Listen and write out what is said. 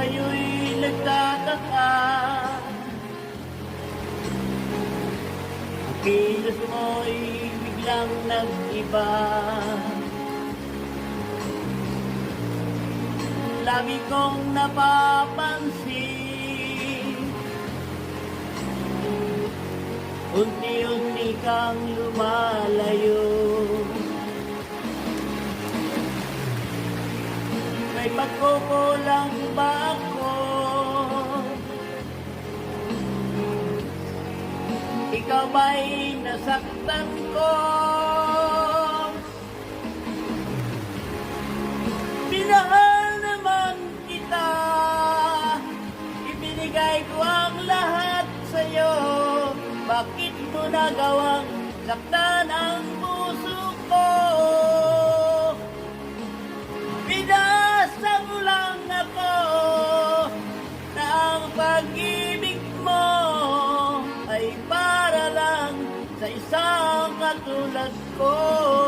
Ngayon'y nagtataka, ang kilos mo'y biglang nag-iba. Lagi kong napapansin, unti-unti kang lumalayo. May pagkukulang ba ako? Ikaw ba'y nasaktan ko? Minahal naman kita, ibinigay ko ang lahat sa'yo. Bakit mo nagawang saktan ang puso ko? Pinasa mo lang ako na ang pag-ibig mo ay para lang sa isang katulad ko.